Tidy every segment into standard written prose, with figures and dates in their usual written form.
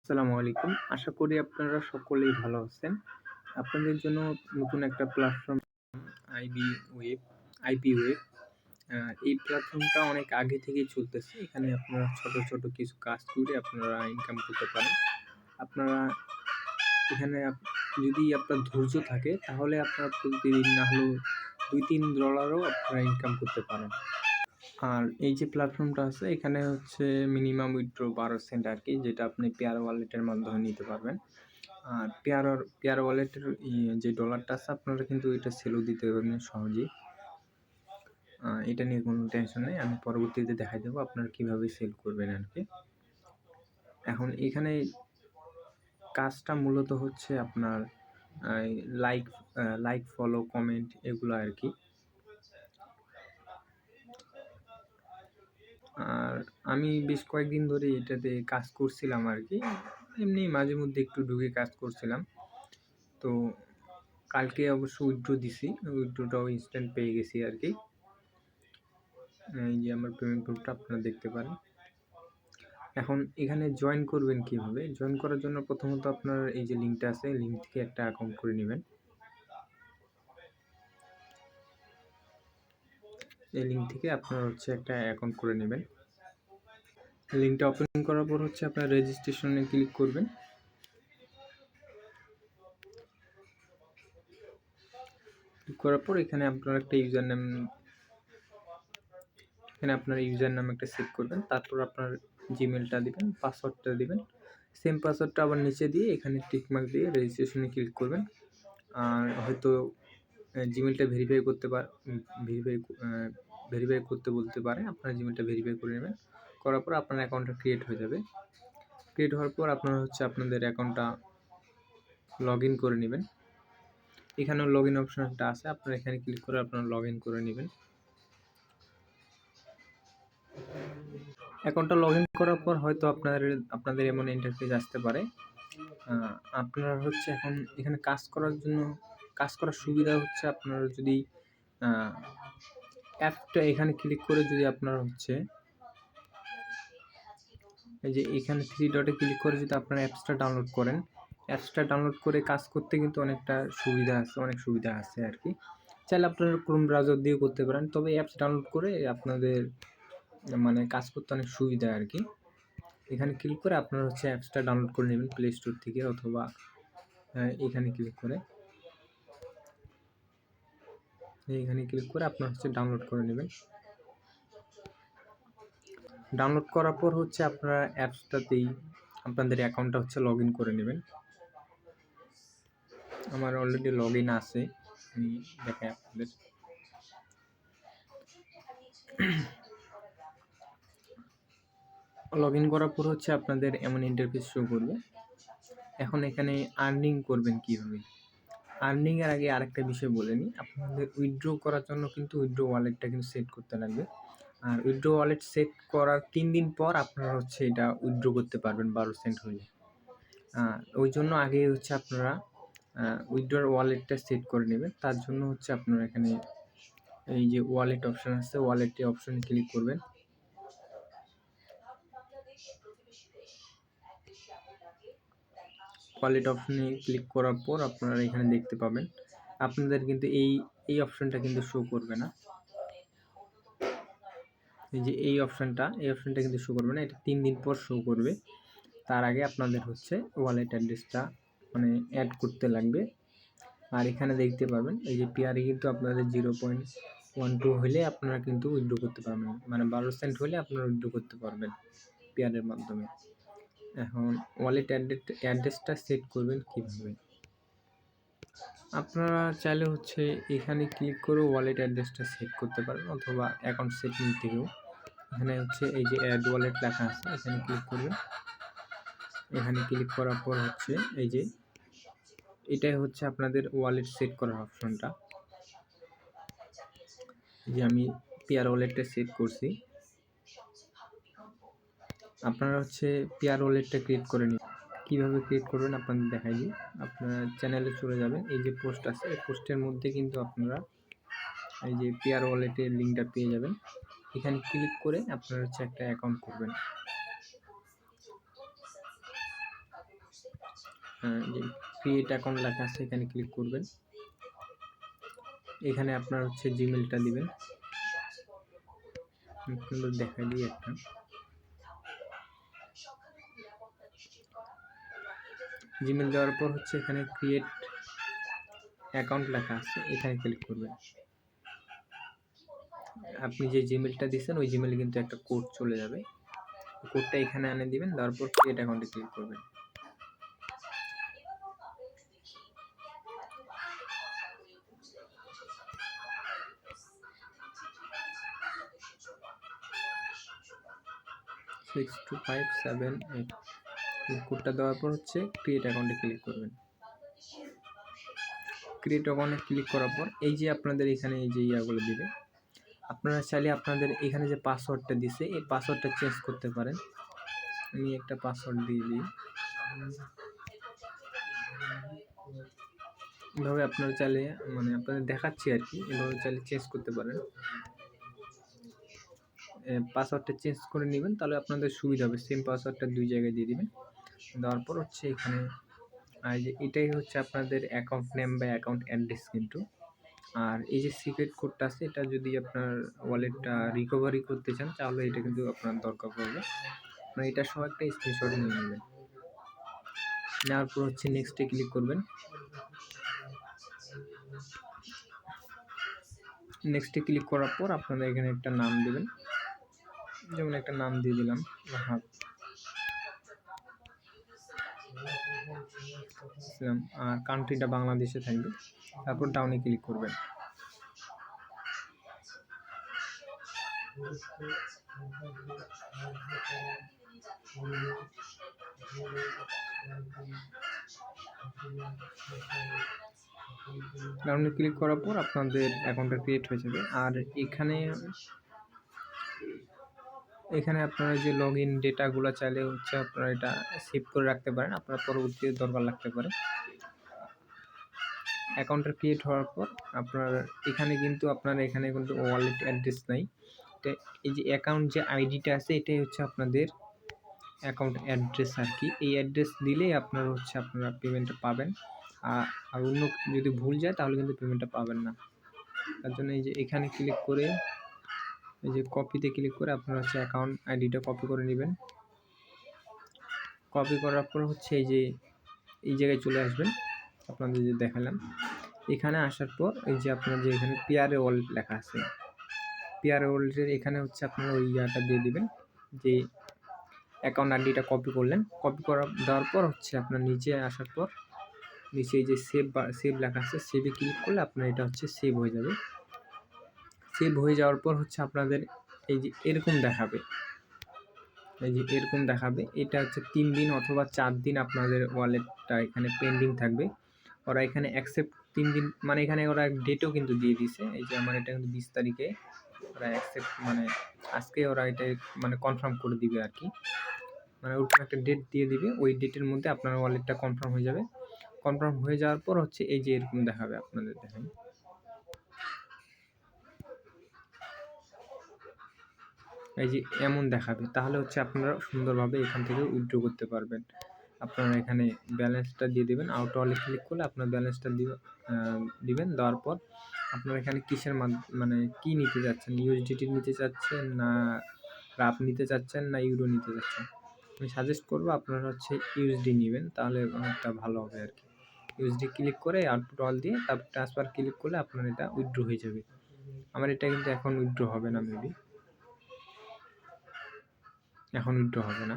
আসসালামু আলাইকুম। আশা করি আপনারা সকলেই ভালো আছেন। আপনাদের জন্য নতুন একটা platform IB web IP web. আ এই প্ল্যাটফর্মটা অনেক আগে থেকেই চলতেছে। এখানে আপনারা ছোট, ছোট কিছু কাজ করে আপনারা ইনকাম করতে পারেন। আপনারা এখানে যদি আপনার ধৈর্য থাকে তাহলে আপনারা প্রতিদিন না হলেও $২-৩ আপনারা ইনকাম করতে পারেন। আর এই যে প্ল্যাটফর্মটা আছে এখানে হচ্ছে মিনিমাম উইথড্র 12 সেন্ট আরকি, যেটা আপনি পেয়ার ওয়ালেটের মাধ্যমে নিতে পারবেন। আর পেয়ার ওয়ালেটের যে ডলারটা আছে আপনারা কিন্তু এটা সেলও দিতে পারবেন সহজেই। এটা নিয়ে কোনো টেনশন নেই। আমি পরবর্তীতে দেখাই দেবো আপনারা কিভাবে সেল করবেন আরকি। এখন এখানে কাজটা মূলত হচ্ছে আপনার লাইক, ফলো, কমেন্ট এগুলো আরকি। আর আমি বেশ কয়েকদিন ধরে এটাতে কাজ করছিলাম আরকি। এমনি মাঝে মধ্যে একটু ঢুকে কাজ করছিলাম। তো কালকে অবশ্য উইথড্র দিছি। উইথড্রটাও ইনস্ট্যান্ট পেয়ে গেছি আরকি। এই যে আমার পেমেন্ট প্রুফটা আপনারা দেখতে পারেন। এখন এখানে জয়েন করবেন কিভাবে? জয়েন করার জন্য প্রথমত আপনার এই যে লিঙ্কটা আছে, লিঙ্ক থেকে একটা অ্যাকাউন্ট করে নিবেন। এই লিঙ্ক থেকে আপনারা হচ্ছে একটা অ্যাকাউন্ট করে নেবেন। লিঙ্কটা ওপেন করার পর হচ্ছে আপনার রেজিস্ট্রেশনে ক্লিক করবেন। ক্লিক করার পর এখানে আপনার একটা ইউজার নেম একটা সেট করবেন। তারপর আপনার জিমেলটা দিবেন, পাসওয়ার্ডটা দিবেন। সেম পাসওয়ার্ডটা আবার নিচে দিয়ে এখানে টিক মার্ক দিয়ে রেজিস্ট্রেশনে ক্লিক করবেন। আর হয়তো জিমেলটা ভেরিফাই করতে বলতে পারে। আপনার জিমেলটা ভেরিফাই করে নেবেন। করার পর আপনার অ্যাকাউন্টটা ক্রিয়েট হয়ে যাবে। ক্রিয়েট হওয়ার পর আপনারা হচ্ছে আপনাদের অ্যাকাউন্টটা লগইন করে নেবেন। এখানেও লগইন অপশনটা আছে। আপনারা এখানে ক্লিক করে আপনারা লগইন করে নেবেন। অ্যাকাউন্টটা লগইন করার পর হয়তো আপনাদের এমন ইন্টারফেস আসতে পারে। আপনারা হচ্ছে এখন এখানে কাজ করার সুবিধা হচ্ছে আপনারা যদি অ্যাপটা এখানে ক্লিক করে যদি আপনারা হচ্ছে এই যে এখানে 3 ডটে ক্লিক করে যদি আপনারা অ্যাপসটা ডাউনলোড করেন, অ্যাপসটা ডাউনলোড করে কাজ করতে কিন্তু অনেক সুবিধা আছে আরকি। চাইলে আপনারা ক্রোম ব্রাউজার দিয়েও করতে পারেন। তবে অ্যাপস ডাউনলোড করে আপনাদের কাজ করতে অনেক সুবিধা আরকি। এখানে ক্লিক করে আপনারা হচ্ছে অ্যাপসটা ডাউনলোড করে নেবেন প্লে স্টোর থেকে, অথবা এখানে ক্লিক করে আপনারা হচ্ছে ডাউনলোড করে নেবেন। ডাউনলোড করার পর হচ্ছে আপনারা অ্যাপসটাতেই আপনাদের অ্যাকাউন্টটা হচ্ছে লগইন করে নেবেন। আমার অলরেডি লগইন আছে, আমি দেখাই আপনাদের। লগইন করার পর হচ্ছে আপনাদের এমন ইন্টারফেস শো করবে। এখন এখানে আর্নিং করবেন কিভাবে? আর্নিং এর আগে আরেকটা বিষয় বলে নিই। আপনাদের উইথড্র করার জন্য কিন্তু উইথড্র ওয়ালেটটা কিন্তু সেট করতে লাগবে। আর উইথড্র ওয়ালেট সেট করার 3 দিন পর আপনারা হচ্ছে এটা উইথড্র করতে পারবেন 12 সেন্ট হলে। ওই জন্য আগে হচ্ছে আপনারা উইথড্র ওয়ালেটটা সেট করে নেবেন। তার জন্য হচ্ছে আপনারা এখানে এই যে ওয়ালেট অপশন আছে, ওয়ালেটে অপশনে ক্লিক করবেন। ওয়ালেট অপশনে ক্লিক করার পর আপনারা এখানে দেখতে পাবেন আপনাদের কিন্তু এই অপশনটা কিন্তু শো করবে না। এই যে এই অপশনটা কিন্তু শো করবে না। এটা 3 দিন পর শো করবে। তার আগে আপনাদের হচ্ছে ওয়ালেট অ্যাড্রেসটা অ্যাড করতে লাগবে। আর এখানে দেখতে পাবেন এই যে পেয়ারে কিন্তু আপনাদের 0.12 হলে আপনারা কিন্তু উইথড্র করতে পারবেন। 12 সেন্ট হলে আপনারা উইথড্র করতে পারবেন পেয়ারের মাধ্যমে। এখন ওয়ালেট অ্যাড্রেসটা সেট করবেন কিভাবে? আপনারা চাইলে হচ্ছে এখানে ক্লিক করে ওয়ালেট অ্যাড্রেসটা সেট করতে পারেন, অথবা অ্যাকাউন্ট সেটিং থেকেও এখানে হচ্ছে এই যে অ্যাড ওয়ালেট লেখা আছে, এখানে ক্লিক করবেন। এখানে ক্লিক করার পর হচ্ছে এই যে এটাই হচ্ছে আপনাদের ওয়ালেট সেট করার অপশনটা। যে আমি পেয়ার ওয়ালেটটা সেট করছি। আপনারা হচ্ছে পেয়ার ওয়ালেটটা ক্রিয়েট করে নিন। কীভাবে ক্রিয়েট করবেন আপনাদের দেখাই দিই। আপনারা চ্যানেলে চলে যাবেন, এই যে পোস্ট আছে এই পোস্টের মধ্যে কিন্তু আপনারা এই যে পেয়ার ওয়ালেটের লিঙ্কটা পেয়ে যাবেন। এখানে ক্লিক করে আপনারা হচ্ছে একটা অ্যাকাউন্ট করবেন। যে ক্রিয়েট অ্যাকাউন্ট লেখা আছে এখানে ক্লিক করবেন। এখানে আপনার হচ্ছে জিমেলটা দিবেন। আপনাদের দেখাই দিই একটা। জিমেল দেওয়ার পর হচ্ছে এখানে ক্রিয়েট অ্যাকাউন্ট লেখা আছে এখানে ক্লিক করবেন। আপনি যে জিমেলটা দিয়েছেন ওই জিমেলে কিন্তু একটা কোড চলে যাবে, কোডটা এখানে এনে দিবেন, দেওয়ার পর ক্রিয়েট অ্যাকাউন্টে ক্লিক করবেন। সিক্স টু 578 এই কোডটা দেওয়ার পর হচ্ছে ক্রিয়েট অ্যাকাউন্টে ক্লিক করবেন। ক্রিয়েট অ্যাকাউন্টে ক্লিক করার পর এই যে আপনাদের এখানে এই যে ইয়াগুলো দিবে, আপনারা চাইলে আপনাদের এখানে যে পাসওয়ার্ডটা দিছে এই পাসওয়ার্ডটা চেঞ্জ করতে পারেন। আমি একটা পাসওয়ার্ড দিয়ে দিই। এভাবে আপনারা চাইলে মানে আপনাদের দেখাচ্ছি আর কি, এভাবে চাইলে চেঞ্জ করতে পারেন। পাসওয়ার্ডটা চেঞ্জ করে নেবেন, তাহলে আপনাদের সুবিধা হবে। সেম পাসওয়ার্ডটা 2 জায়গায় দিয়ে দিবেন। দেওয়ার পর হচ্ছে এখানে যে এটাই হচ্ছে আপনাদের অ্যাকাউন্ট নেম বা অ্যাকাউন্ট অ্যাড্রেস কিন্তু। আর এই যে সিক্রেট কোডটা আছে এটা যদি আপনার ওয়ালেটটা রিকভারি করতে চান তাহলে এটা কিন্তু আপনার দরকার পড়বে। মানে এটা সহ একটা স্ক্রিনশট নিয়ে নেবেন। নেওয়ার পর হচ্ছে নেক্সটে ক্লিক করবেন। নেক্সটে ক্লিক করার পর আপনারা এখানে একটা নাম দেবেন, যেমন একটা নাম দিয়ে দিলাম রাহাত। আর কান্ট্রিটা বাংলাদেশে থাকবে। তারপর ডাউনে ক্লিক করবেন। ডাউনে ক্লিক করার পর আপনাদের অ্যাকাউন্টটা ক্রিয়েট হয়ে যাবে। আর এখানে আপনারা যে লগ ইন ডেটাগুলো চাইলে হচ্ছে আপনারা এটা সেভ করে রাখতে পারেন, আপনার পরবর্তীতে দরকার লাগতে পারে। অ্যাকাউন্টটা ক্রিয়েট হওয়ার পর আপনার এখানে কিন্তু ওয়ালেট অ্যাড্রেস নাই। এই যে অ্যাকাউন্ট যে আইডিটা আছে এটাই হচ্ছে আপনাদের অ্যাকাউন্ট অ্যাড্রেস আর কি। এই অ্যাড্রেস দিলেই আপনারা পেমেন্টটা পাবেন। আর অন্য যদি ভুল যায় তাহলে কিন্তু পেমেন্টটা পাবেন না। তার জন্য এই যে এখানে ক্লিক করে এই যে কপিতে ক্লিক করে আপনারা হচ্ছে অ্যাকাউন্ট আইডিটা কপি করে নেবেন। কপি করার পর হচ্ছে এই জায়গায় চলে আসবেন, আপনাদের যে দেখালাম। এখানে আসার পর এই যে আপনার যে এখানে পিআর ওয়ালেট লেখা আছে, পিআর ওয়ালেটের এখানে হচ্ছে আপনারা ওই ইয়াটা দিয়ে দিবেন, যে অ্যাকাউন্ট আইডিটা কপি করলেন। কপি দেওয়ার পর হচ্ছে আপনার নিচে আসার পর নিচে এই যে সেভ লেখা আছে, সেভে ক্লিক করলে আপনার এটা হচ্ছে সেভ হয়ে যাবে। সেভ হয়ে যাওয়ার পর হচ্ছে আপনাদের এই যে এরকম দেখাবে, এটা হচ্ছে 3 দিন অথবা 4 দিন আপনাদের ওয়ালেটটা এখানে পেন্ডিং থাকবে। ওরা এখানে অ্যাকসেপ্ট 3 দিন মানে এখানে ওরা ডেটও কিন্তু দিয়ে দিছে। এই যে আমার এটা কিন্তু 20 তারিখে ওরা অ্যাকসেপ্ট মানে আজকে ওরা এটা মানে কনফার্ম করে দিবে আর কি। মানে ওরকম একটা ডেট দিয়ে দিবে, ওই ডেটের মধ্যে আপনার ওয়ালেটটা কনফার্ম হয়ে যাবে। কনফার্ম হয়ে যাওয়ার পর হচ্ছে এই যে এরকম দেখাবে, আপনাদের দেখেন এই যে এমন দেখাবে। তাহলে হচ্ছে আপনারা সুন্দরভাবে এখান থেকে উইথড্র করতে পারবেন। আপনারা এখানে ব্যালেন্সটা দিয়ে দেবেন, আউট ওয়ালেট ক্লিক করলে আপনার ব্যালেন্সটা দিবেন। দেওয়ার পর আপনারা এখানে কিসের মানে কি নিতে যাচ্ছেন, ইউএসডিটি নিতে চাচ্ছেন না রাপ নিতে চাচ্ছেন না ইউরো নিতে চাচ্ছেন। আমি সাজেস্ট করবো আপনারা হচ্ছে ইউএসডি নেবেন, তাহলে অনেকটা ভালো হবে আর কি। ইউএসডি ক্লিক করে আউটপুট অল দিয়ে তারপর ট্রান্সফার ক্লিক করলে আপনার এটা উইথড্র হয়ে যাবে। আমার এটা কিন্তু এখন উইথড্র হবে না, মেবি এখন উইথড্র হবে না,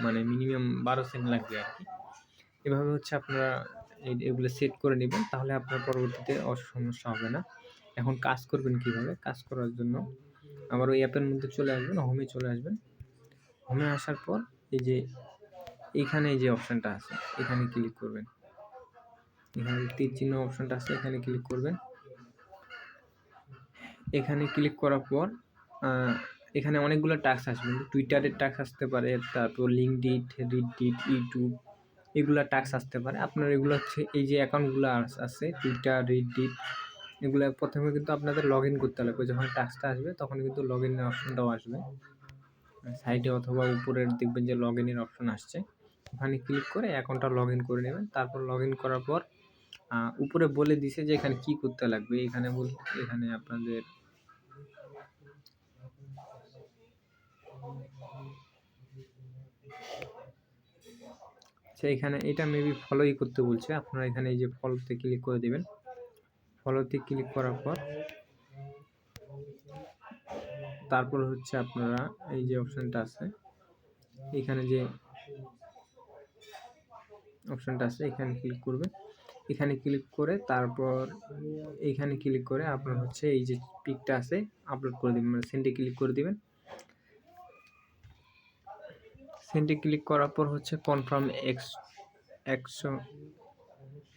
মানে মিনিমাম 12 সেকেন্ড লাগবে আর কি। এভাবে হচ্ছে আপনারা এগুলো সেট করে নেবেন, তাহলে আপনার পরবর্তীতে সমস্যা হবে না। এখন কাজ করবেন কিভাবে? কাজ করার জন্য আবার ওই অ্যাপের মধ্যে চলে আসবেন, হোমে চলে আসবেন। হোমে আসার পর এই যে এইখানে যে অপশানটা আছে এখানে ক্লিক করবেন। এখানে তীর চিহ্ন অপশানটা আছে, এখানে ক্লিক করবেন। এখানে ক্লিক করার পর এখানে অনেকগুলো টাস্ক আসবে, টুইটারের টাস্ক আসতে পারে, তারপর লিঙ্কডিন, রিডিট, ইউটিউব এগুলো টাস্ক আসতে পারে। আপনার এগুলো হচ্ছে এই যে অ্যাকাউন্টগুলো আছে টুইটার, রিডিট, এগুলো প্রথমে কিন্তু আপনাদের লগ ইন করতে লাগবে। যখন টাস্কটা আসবে তখন কিন্তু লগ ইনের অপশনটাও আসবে সাইডে, অথবা উপরের দেখবেন যে লগ ইনের অপশন আসছে, ওখানে ক্লিক করে অ্যাকাউন্টটা লগ ইন করে নেবেন। তারপর লগ ইন করার পর উপরে বলে দিছে যে এখানে কি করতে লাগবে। এখানে আপনাদের এখানে এটা মেবি ফলোই করতে বলছে। আপনারা এখানে এই যে ফলোতে ক্লিক করে দিবেন। ফলোতে ক্লিক করার পর তারপর হচ্ছে আপনারা এই যে অপশনটা আছে, এখানে যে অপশনটা আছে এখানে ক্লিক করবেন। এখানে ক্লিক করে তারপর এইখানে ক্লিক করে আপনার হচ্ছে এই যে পিকটা আছে আপলোড করে দিবেন, মানে সেন্ডে ক্লিক করে দিবেন। সেন্ডে ক্লিক করার পর হচ্ছে কনফার্ম একশো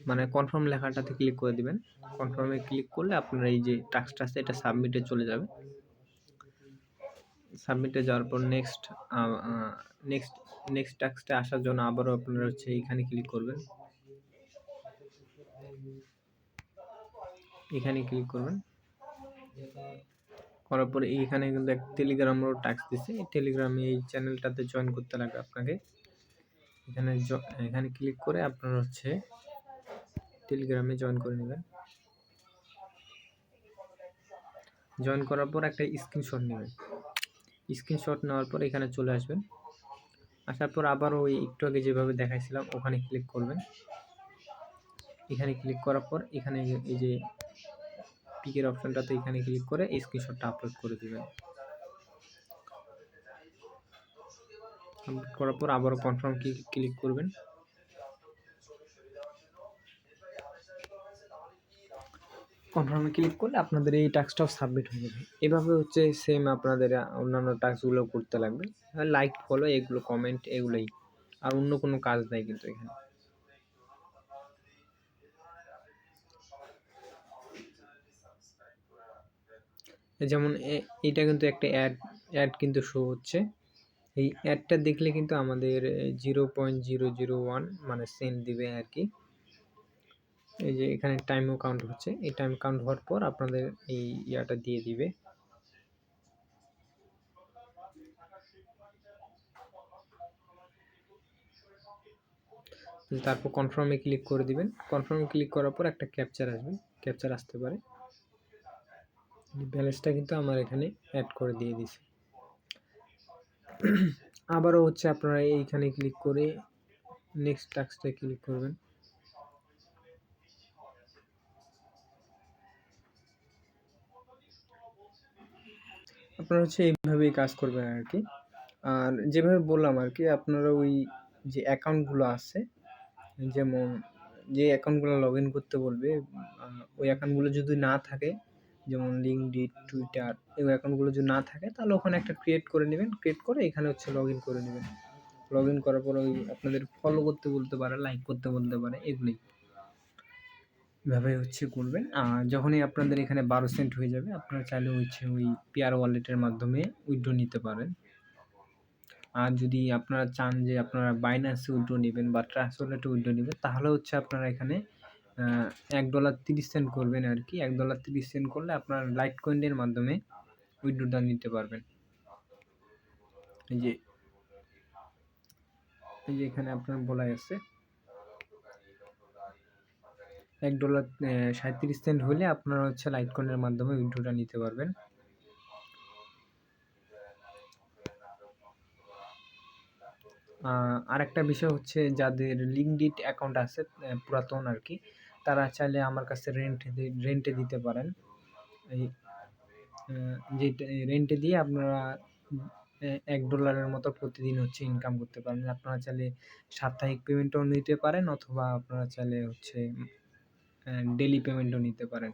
মানে কনফার্ম লেখাটাতে ক্লিক করে দিবেন। কনফার্মে ক্লিক করলে আপনার এই যে টাস্কটা আছে এটা সাবমিটে চলে যাবে। সাবমিটে যাওয়ার পর নেক্সট টাস্কটা আসার জন্য আবারও আপনারা হচ্ছে এইখানে ক্লিক করবেন। এখানে ক্লিক করবেন, করার পরে এইখানে কিন্তু এক টেলিগ্রামেরও টাস্ক দিচ্ছে। এই টেলিগ্রামে এই চ্যানেলটাতে জয়েন করতে লাগবে আপনাকে। এখানে ক্লিক করে আপনারা হচ্ছে টেলিগ্রামে জয়েন করে নেবেন। জয়েন করার পর একটা স্ক্রিনশট নেবেন। স্ক্রিনশট নেওয়ার পর এখানে চলে আসবেন। আসার পর আবারও ওই একটু আগে যেভাবে দেখাইছিলাম ওখানে ক্লিক করবেন। এখানে ক্লিক করার পর এখানে এই যে পিকের অপশনটাতে এখানে ক্লিক করে স্ক্রিনশটটা আপলোড করে দিবেন। আপলোড করার পর আবারও কনফার্ম ক্লিক করবেন। কনফার্মে ক্লিক করলে আপনাদের এই টাস্কটাও সাবমিট হয়ে যাবে। এভাবে হচ্ছে সেম আপনাদের অন্যান্য টাস্কগুলো করতে লাগবে। লাইক, ফলো, এগুলো, কমেন্ট, এগুলোই, আর অন্য কোনো কাজ নাই কিন্তু এখানে। যেমন এটা কিন্তু একটা অ্যাড কিন্তু শো হচ্ছে। এই অ্যাডটা দেখলে কিন্তু আমাদের 0.001 মানে সেন্ট দিবে আর কি। এই যে এখানে টাইমও কাউন্ট হচ্ছে। এই টাইম কাউন্ট হওয়ার পর আপনাদের এই ইয়াটা দিয়ে দিবে। তারপর কনফার্মে ক্লিক করে দিবেন। কনফার্মে ক্লিক করার পর একটা ক্যাপচার আসবে, ক্যাপচার আসতে পারে। ব্যালেন্সটা কিন্তু আমার এখানে অ্যাড করে দিয়ে দিছে। আবারও হচ্ছে আপনারা এইখানে ক্লিক করে নেক্সট টাস্কটা ক্লিক করবেন। আপনারা হচ্ছে এইভাবেই কাজ করবেন আর কি। আর যেভাবে বললাম আর কি, আপনারা ওই যে অ্যাকাউন্টগুলো আছে, যেমন যে অ্যাকাউন্টগুলো লগ ইন করতে বলবে, ওই অ্যাকাউন্টগুলো যদি না থাকে, যেমন লিঙ্কডইন, টুইটার, এই অ্যাকাউন্টগুলো যদি না থাকে তাহলে ওখানে একটা ক্রিয়েট করে নেবেন। ক্রিয়েট করে এখানে হচ্ছে লগ ইন করে নেবেন। লগ ইন করার পর ওই আপনাদের ফলো করতে বলতে পারে, লাইক করতে বলতে পারে, এগুলোই এভাবে হচ্ছে করবেন। আর যখনই আপনাদের এখানে 12 সেন্ট হয়ে যাবে আপনারা চাইলে হচ্ছে ওই পেয়ার ওয়ালেটের মাধ্যমে উইথড্র নিতে পারেন। আর যদি আপনারা চান যে আপনারা বাইন্যান্সে উইথড্র নেবেন বা ট্রাস্ট ওয়ালেটে উইথড্র নেবেন, তাহলে হচ্ছে আপনারা এখানে $1.30 করবেন আর কি। $1.30 করলে আপনার লাইট কয়েনের মাধ্যমে উইথড্রটা নিতে পারবেন। এই যে এখানে আপনার বলাই আছে $1.37 হলে আপনারা হচ্ছে লাইট কয়েনের মাধ্যমে উইথড্রটা নিতে পারবেন। আরেকটা বিষয় হচ্ছে যাদের লিঙ্কডইন অ্যাকাউন্ট আছে পুরাতন আর কি, তারা চাইলে আমার কাছে রেন্টে দিতে পারেন। এই যেটা রেন্টে দিয়ে আপনারা $1 মতো প্রতিদিন হচ্ছে ইনকাম করতে পারেন। আপনারা চাইলে সাপ্তাহিক পেমেন্টও নিতে পারেন অথবা আপনারা চাইলে হচ্ছে ডেইলি পেমেন্টও নিতে পারেন।